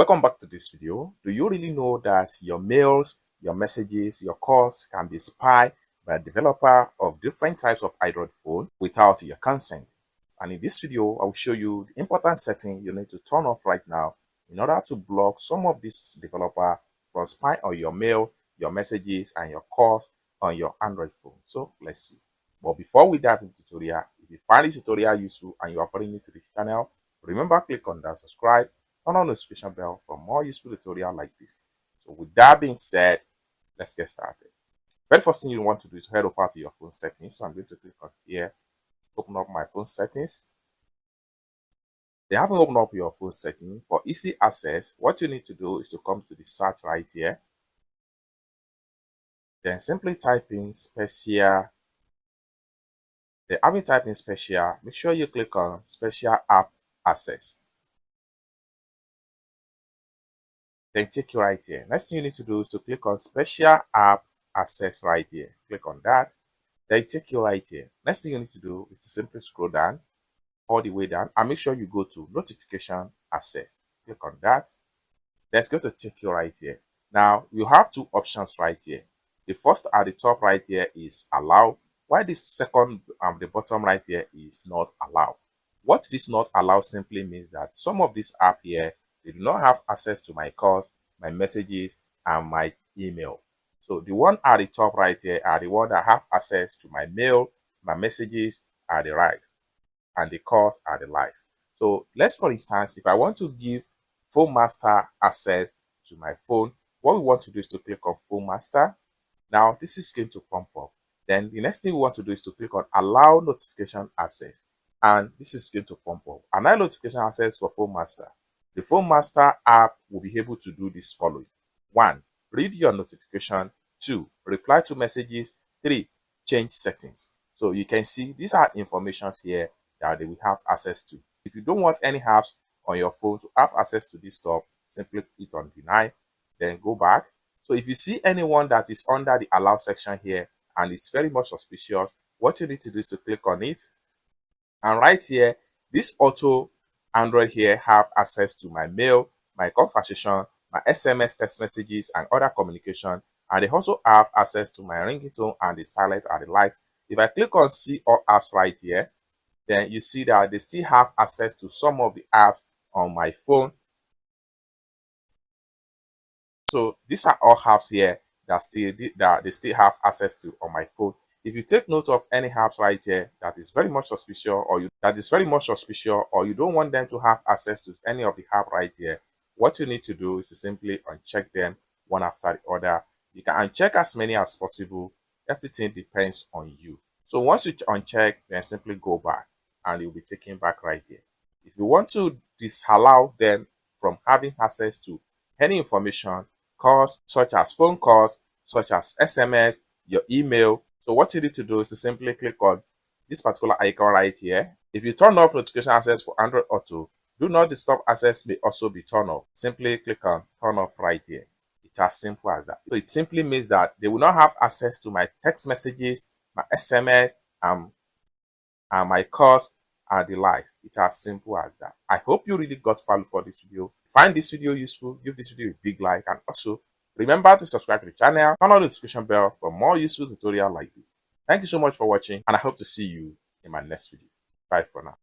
Welcome back to this video. Do you really know that your mails, your messages, your calls can be spied by a developer of different types of Android phone without your consent? And in this video, I will show you the important setting you need to turn off right now in order to block some of this developer from spying on your mail, your messages, and your calls on your Android phone. So let's see. But before we dive into the tutorial, if you find this tutorial useful and you are very new to this channel, remember click on that subscribe, turn on the notification bell for more useful tutorial like this. So with that being said, let's get started. Very first thing you want to do is head over to your phone settings. So I'm going to click on here, open up my phone settings. They haven't opened up your phone setting. For easy access, what you need to do is to come to the search right here. Then simply type in special. Then having typed in special, make sure you click on special app access. Then take you right here. Next thing you need to do is to click on special app access right here. Click on that. Then take you right here. Next thing you need to do is to simply scroll down all the way down and make sure you go to notification access. Click on that. Let's go to take you right here. Now you have two options right here. The first at the top right here is allow, while this second the bottom right here is not allow. What this not allow simply means that some of this app here, they do not have access to my calls, my messages, and my email. So the one at the top right here are the one that have access to my mail, my messages are the right, and the calls are the likes. So let's, for instance, if I want to give Phone Master access to my phone, what we want to do is to click on Phone Master. Now this is going to pump up. Then the next thing we want to do is to click on allow notification access, and this is going to pump up. Allow notification access for Phone Master. The Phone Master app will be able to do this following: 1. Read your notification. 2. Reply to messages. 3. Change settings. So you can see these are informations here that they will have access to. If you don't want any apps on your phone to have access to this stuff, simply click on deny, then go back. So if you see anyone that is under the allow section here and it's very much suspicious, what you need to do is to click on it. And right here, this auto Android here have access to my mail, my conversation, my SMS text messages, and other communication. And they also have access to my ringtone and the silent and the lights. If I click on see all apps right here, then you see that they still have access to some of the apps on my phone. So these are all apps here that they still have access to on my phone. If you take note of any apps right here that is very much suspicious, or you don't want them to have access to any of the app right here, what you need to do is to simply uncheck them one after the other. You can uncheck as many as possible. Everything depends on you. So once you uncheck, then simply go back and you'll be taken back right here. If you want to disallow them from having access to any information, calls such as phone calls, such as SMS, your email. So what you need to do is to simply click on this particular icon right here. If you turn off notification access for Android Auto, do not disturb access may also be turned off. Simply click on turn off right here. It's as simple as that. So it simply means that they will not have access to my text messages, my SMS, and my calls and the likes. It's as simple as that. I hope you really got value for this video. Find this video useful, give this video a big like, and also remember to subscribe to the channel, turn on the notification bell for more useful tutorials like this. Thank you so much for watching, and I hope to see you in my next video. Bye for now.